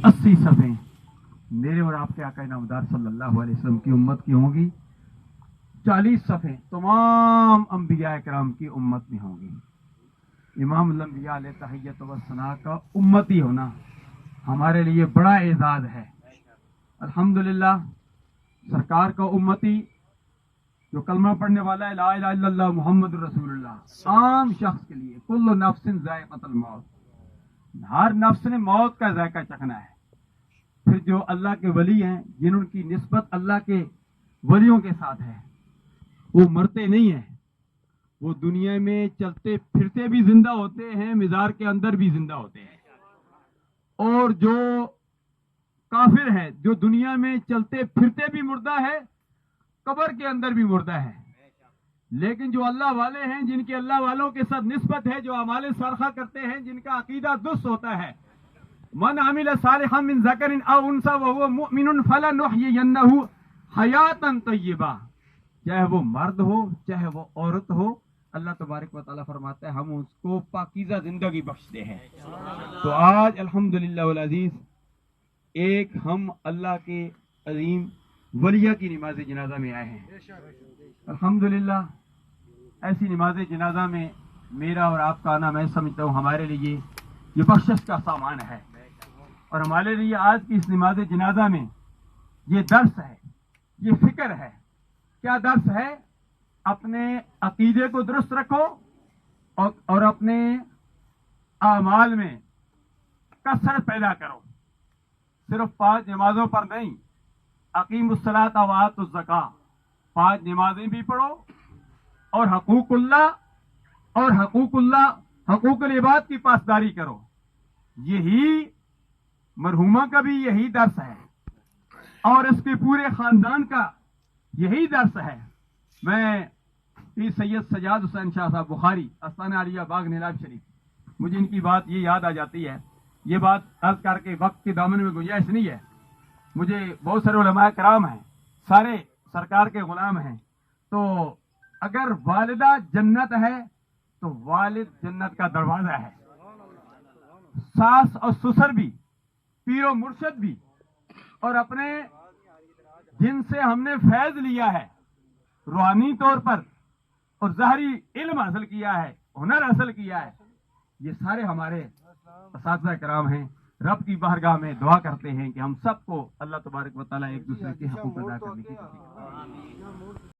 80 सफ़े मेरे और आपके आका नामदार सल्लल्लाहु अलैहि वसल्लम की उम्मत की होंगी, 40 सफ़े तमाम अंबिया कराम की उम्मत में होंगी। इमाम अंबिया अलैहि तहियत व सना का उम्मती होना हमारे लिए बड़ा एजाज है। अल्हम्दुलिल्लाह, सरकार का उम्मती जो कलमा पढ़ने वाला है ला इलाहा इल्लल्लाह मुहम्मद रसूलुल्लाह, आम शख्स के लिए कुल्लु नफ्सिन ज़ाइक़तुल मौत, हर नफ्स ने मौत का जायका चखना है। फिर जो अल्लाह के वली हैं, जिनकी निस्बत अल्लाह के वलियों के साथ है, वो मरते नहीं हैं, वो दुनिया में चलते फिरते भी जिंदा होते हैं, मिज़ार के अंदर भी जिंदा होते हैं। और जो काफिर है, जो दुनिया में चलते फिरते भी मुर्दा है, कब्र के अंदर भी मुर्दा है। लेकिन जो अल्लाह वाले हैं, जिनके अल्लाह वालों के साथ निस्बत है, जो अमाले सारखा करते हैं, जिनका अकीदा दुरुस्त होता है, मन आमिल सालिहन मिन ज़करिन औ उनसा व हुवा मुमिनुन फलनुहयियन्नहु हयातन तय्यबा, चाहे वो मर्द हो चाहे वो औरत हो, अल्लाह तबारक व तआला फरमाता है हम उसको पाकीज़ा जिंदगी बख्शते हैं। तो आज अल्हम्दुलिल्लाह वल अज़ीज़, एक हम अल्लाह के अजीम वलिया की नमाज जनाजा में आए हैं। अल्हम्दुलिल्लाह, ऐसी नमाज जनाजा में मेरा और आपका आना, मैं समझता हूँ हमारे लिए ये बख्शिश का सामान है। और हमारे लिए आज की इस नमाज जनाजा में ये दर्स है, ये फिक्र है। क्या दर्स है? अपने अकीदे को दुरुस्त रखो और अपने आमाल में कसरत पैदा करो। सिर्फ 5 नमाजों पर नहीं, अकीमुस्सलात व आतुज़ ज़का, 5 नमाजें भी पढ़ो और हकूकुल इबाद की पासदारी करो। यही मरहुमा का भी यही दर्स है और इसके पूरे खानदान का यही दर्स है। मैं पीर सैयद सजाद हुसैन शाह साहब बुखारी, आस्ताना आलिया बाग नीलाब शरीफ, मुझे इनकी बात ये याद आ जाती है। ये बात अर्ज करके वक्त के दामन में गुंजाइश नहीं है। मुझे बहुत सारे उलमाए कराम हैं, सारे सरकार के गुलाम हैं। तो अगर वालिदा जन्नत है तो वालिद जन्नत का दरवाजा है। सास और ससुर भी, पीरो मुर्शद भी, और अपने जिनसे हमने फैज लिया है रूहानी तौर पर और ज़ाहरी इल्म हासिल किया है, हुनर हासिल किया है, ये सारे हमारे असातिज़ा कराम हैं। रब की बारगाह में दुआ करते हैं कि हम सबको अल्लाह तबारक व तआला एक दूसरे के हकूक़ अदा करने की तौफीक दे।